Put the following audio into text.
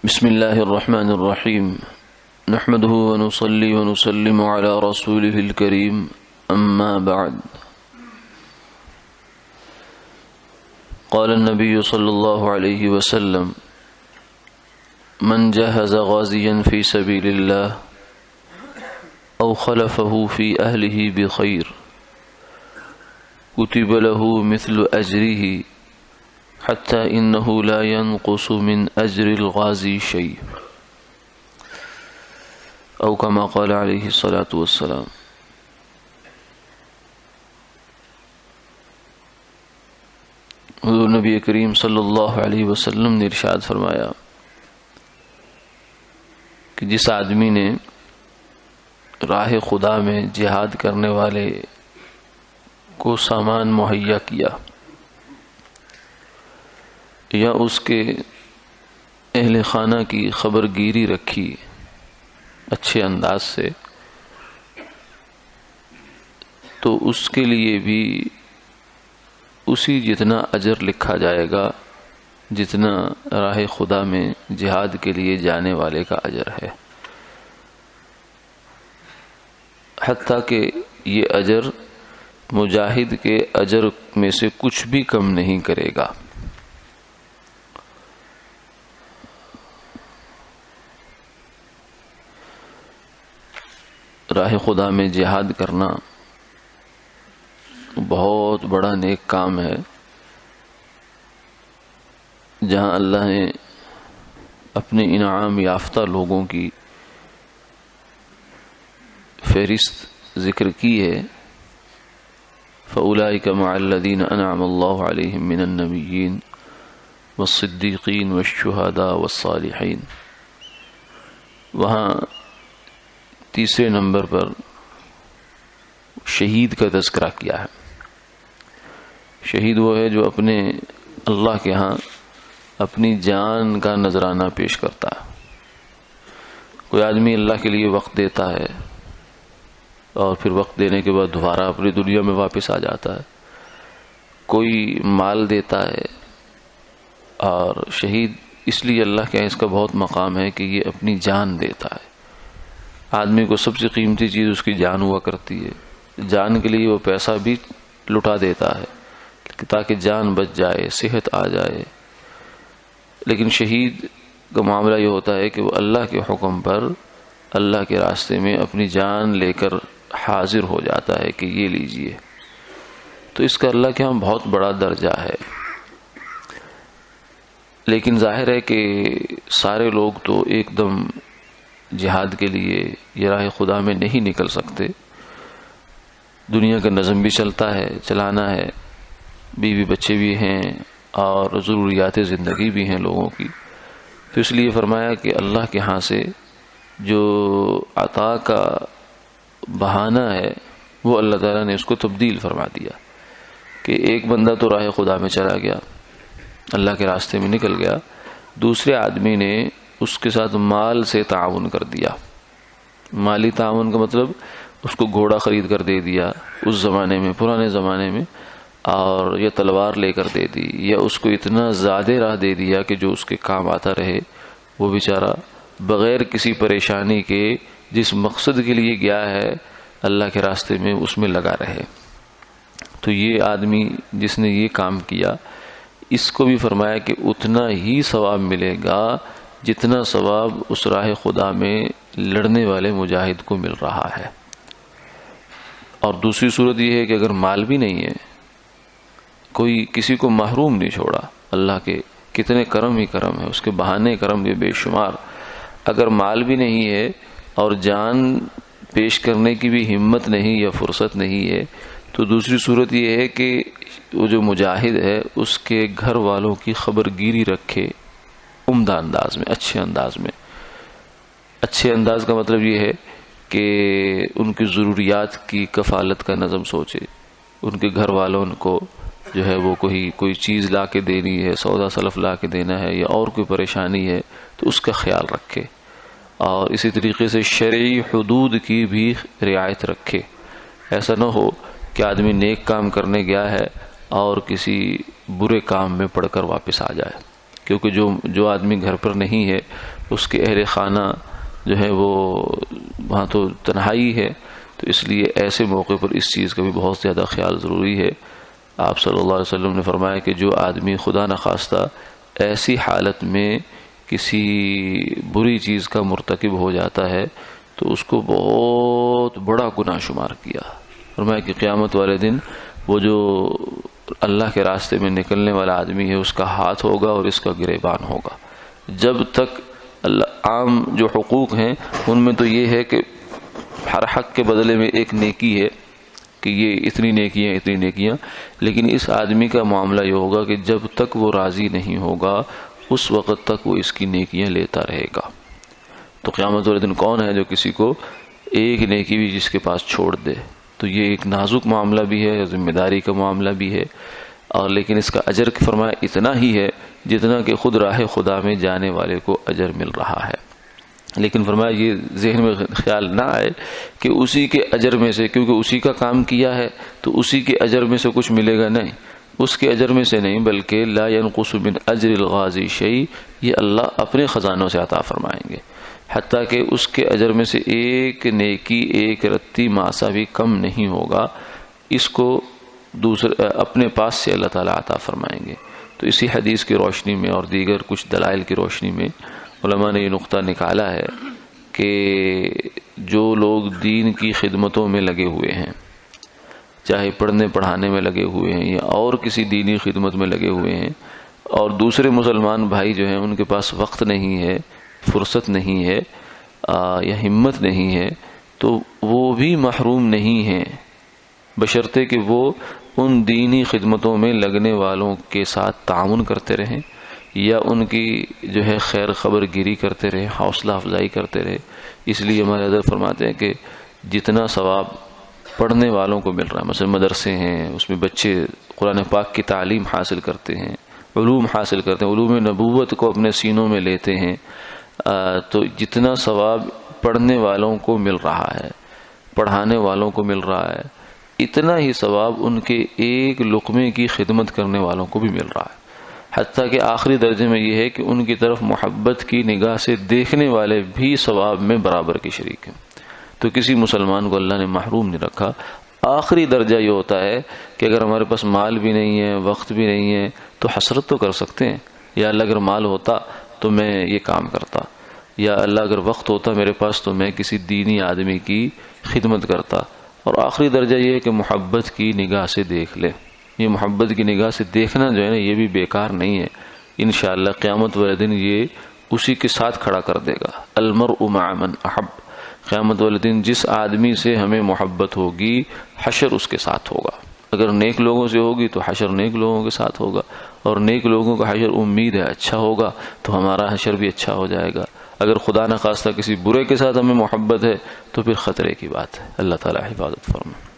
بسم الله الرحمن الرحيم نحمده ونصلي ونسلم على رسوله الكريم أما بعد قال النبي صلى الله عليه وسلم من جهز غازيا في سبيل الله أو خلفه في أهله بخير كتب له مثل أجره حتى إنه لا ينقص من أجر الغازي شيء أو كما قال عليه الصلاة والسلام۔ حضور نبی کریم صلی اللہ علیہ وسلم نے ارشاد فرمایا کہ جس آدمی نے راہ خدا میں جہاد کرنے والے کو سامان مہیا کیا یا اس کے اہل خانہ کی خبر گیری رکھی اچھے انداز سے، تو اس کے لیے بھی اسی جتنا اجر لکھا جائے گا جتنا راہ خدا میں جہاد کے لیے جانے والے کا اجر ہے، حتیٰ کہ یہ اجر مجاہد کے اجر میں سے کچھ بھی کم نہیں کرے گا۔ راہ خدا میں جہاد کرنا بہت بڑا نیک کام ہے، جہاں اللہ نے اپنے انعام یافتہ لوگوں کی فہرست ذکر کی ہے۔ فَأُولَئِكَ مَعَ الَّذِينَ أَنْعَمَ اللَّهُ عَلَيْهِم مِّنَ النَّبِيِّينَ وَالصِّدِّيقِينَ وَالشُّهَدَاءِ وَالصَّالِحِينَ۔ وہاں تیسرے نمبر پر شہید کا تذکرہ کیا ہے۔ شہید وہ ہے جو اپنے اللہ کے ہاں اپنی جان کا نذرانہ پیش کرتا ہے۔ کوئی آدمی اللہ کے لیے وقت دیتا ہے اور پھر وقت دینے کے بعد دوبارہ اپنی دنیا میں واپس آ جاتا ہے، کوئی مال دیتا ہے، اور شہید اس لیے اللہ کے ہاں اس کا بہت مقام ہے کہ یہ اپنی جان دیتا ہے۔ آدمی کو سب سے قیمتی چیز اس کی جان ہوا کرتی ہے، جان کے لیے وہ پیسہ بھی لٹا دیتا ہے تاکہ جان بچ جائے، صحت آ جائے۔ لیکن شہید کا معاملہ یہ ہوتا ہے کہ وہ اللہ کے حکم پر اللہ کے راستے میں اپنی جان لے کر حاضر ہو جاتا ہے کہ یہ لیجئے، تو اس کا اللہ کے ہاں بہت بڑا درجہ ہے۔ لیکن ظاہر ہے کہ سارے لوگ تو ایک دم جہاد کے لیے یہ راہ خدا میں نہیں نکل سکتے، دنیا کا نظم بھی چلتا ہے، چلانا ہے، بیوی بچے بھی ہیں اور ضروریات زندگی بھی ہیں لوگوں کی، تو اس لیے فرمایا کہ اللہ کے ہاں سے جو عطا کا بہانہ ہے وہ اللہ تعالیٰ نے اس کو تبدیل فرما دیا کہ ایک بندہ تو راہ خدا میں چلا گیا، اللہ کے راستے میں نکل گیا، دوسرے آدمی نے اس کے ساتھ مال سے تعاون کر دیا۔ مالی تعاون کا مطلب اس کو گھوڑا خرید کر دے دیا اس زمانے میں، پرانے زمانے میں، اور یا تلوار لے کر دے دی، یا اس کو اتنا زیادہ راہ دے دیا کہ جو اس کے کام آتا رہے، وہ بیچارہ بغیر کسی پریشانی کے جس مقصد کے لیے گیا ہے اللہ کے راستے میں اس میں لگا رہے۔ تو یہ آدمی جس نے یہ کام کیا، اس کو بھی فرمایا کہ اتنا ہی ثواب ملے گا جتنا ثواب اس راہ خدا میں لڑنے والے مجاہد کو مل رہا ہے۔ اور دوسری صورت یہ ہے کہ اگر مال بھی نہیں ہے، کوئی کسی کو محروم نہیں چھوڑا، اللہ کے کتنے کرم ہی کرم ہے، اس کے بہانے کرم بھی بے شمار۔ اگر مال بھی نہیں ہے اور جان پیش کرنے کی بھی ہمت نہیں یا فرصت نہیں ہے، تو دوسری صورت یہ ہے کہ وہ جو مجاہد ہے اس کے گھر والوں کی خبر گیری رکھے، عمدہ انداز میں، اچھے انداز میں۔ اچھے انداز کا مطلب یہ ہے کہ ان کی ضروریات کی کفالت کا نظم سوچے، ان کے گھر والوں کو جو ہے وہ کوئی چیز لا کے دینی ہے، سودا سلف لا کے دینا ہے، یا اور کوئی پریشانی ہے تو اس کا خیال رکھے، اور اسی طریقے سے شرعی حدود کی بھی رعایت رکھے۔ ایسا نہ ہو کہ آدمی نیک کام کرنے گیا ہے اور کسی برے کام میں پڑ کر واپس آ جائے۔ کیونکہ جو آدمی گھر پر نہیں ہے اس کے اہل خانہ جو ہے وہ وہاں تو تنہائی ہے، تو اس لیے ایسے موقع پر اس چیز کا بھی بہت زیادہ خیال ضروری ہے۔ آپ صلی اللہ علیہ وسلم نے فرمایا کہ جو آدمی خدا نخواستہ ایسی حالت میں کسی بری چیز کا مرتکب ہو جاتا ہے تو اس کو بہت بڑا گناہ شمار کیا۔ فرمایا کہ قیامت والے دن وہ جو اللہ کے راستے میں نکلنے والا آدمی ہے اس کا ہاتھ ہوگا اور اس کا گریبان ہوگا۔ جب تک عام جو حقوق ہیں ان میں تو یہ ہے کہ ہر حق کے بدلے میں ایک نیکی ہے کہ یہ اتنی نیکیاں، لیکن اس آدمی کا معاملہ یہ ہوگا کہ جب تک وہ راضی نہیں ہوگا اس وقت تک وہ اس کی نیکیاں لیتا رہے گا۔ تو قیامت والے دن کون ہے جو کسی کو ایک نیکی بھی جس کے پاس چھوڑ دے؟ تو یہ ایک نازک معاملہ بھی ہے، ذمہ داری کا معاملہ بھی ہے، اور لیکن اس کا اجر فرمایا اتنا ہی ہے جتنا کہ خود راہ خدا میں جانے والے کو اجر مل رہا ہے۔ لیکن فرمایا یہ ذہن میں خیال نہ آئے کہ اسی کے اجر میں سے، کیونکہ اسی کا کام کیا ہے تو اسی کے اجر میں سے کچھ ملے گا، نہیں، اس کے اجر میں سے نہیں، بلکہ لا ينقص من اجر الغازی شیء، یہ اللہ اپنے خزانوں سے عطا فرمائیں گے، حتیٰ کہ اس کے اجر میں سے ایک نیکی، ایک رتی ماسا بھی کم نہیں ہوگا، اس کو دوسرے اپنے پاس سے اللہ تعالیٰ عطا فرمائیں گے۔ تو اسی حدیث کی روشنی میں اور دیگر کچھ دلائل کی روشنی میں علماء نے یہ نقطہ نکالا ہے کہ جو لوگ دین کی خدمتوں میں لگے ہوئے ہیں، چاہے پڑھنے پڑھانے میں لگے ہوئے ہیں یا اور کسی دینی خدمت میں لگے ہوئے ہیں، اور دوسرے مسلمان بھائی جو ہیں ان کے پاس وقت نہیں ہے، فرصت نہیں ہے یا ہمت نہیں ہے، تو وہ بھی محروم نہیں ہیں، بشرطے کہ وہ ان دینی خدمتوں میں لگنے والوں کے ساتھ تعاون کرتے رہیں یا ان کی جو ہے خیر خبر گیری کرتے رہے، حوصلہ افزائی کرتے رہے۔ اس لیے ہمارے حضرت فرماتے ہیں کہ جتنا ثواب پڑھنے والوں کو مل رہا ہے، مثلا مدرسے ہیں اس میں بچے قرآن پاک کی تعلیم حاصل کرتے ہیں، علوم حاصل کرتے ہیں، علوم نبوت کو اپنے سینوں میں لیتے ہیں، تو جتنا ثواب پڑھنے والوں کو مل رہا ہے، پڑھانے والوں کو مل رہا ہے، اتنا ہی ثواب ان کے ایک لقمے کی خدمت کرنے والوں کو بھی مل رہا ہے۔ حتیٰ کہ آخری درجے میں یہ ہے کہ ان کی طرف محبت کی نگاہ سے دیکھنے والے بھی ثواب میں برابر کے شریک ہیں۔ تو کسی مسلمان کو اللہ نے محروم نہیں رکھا۔ آخری درجہ یہ ہوتا ہے کہ اگر ہمارے پاس مال بھی نہیں ہے، وقت بھی نہیں ہے، تو حسرت تو کر سکتے ہیں، یا اللہ اگر مال ہوتا تو میں یہ کام کرتا، یا اللہ اگر وقت ہوتا میرے پاس تو میں کسی دینی آدمی کی خدمت کرتا۔ اور آخری درجہ یہ ہے کہ محبت کی نگاہ سے دیکھ لے۔ یہ محبت کی نگاہ سے دیکھنا جو ہے نا، یہ بھی بیکار نہیں ہے، انشاءاللہ قیامت والے دن یہ اسی کے ساتھ کھڑا کر دے گا۔ المرء مع من احب، قیامت والے دن جس آدمی سے ہمیں محبت ہوگی حشر اس کے ساتھ ہوگا۔ اگر نیک لوگوں سے ہوگی تو حشر نیک لوگوں کے ساتھ ہوگا، اور نیک لوگوں کا حشر امید ہے اچھا ہوگا تو ہمارا حشر بھی اچھا ہو جائے گا۔ اگر خدا نخواستہ کسی برے کے ساتھ ہمیں محبت ہے تو پھر خطرے کی بات ہے۔ اللہ تعالی حفاظت فرمائے۔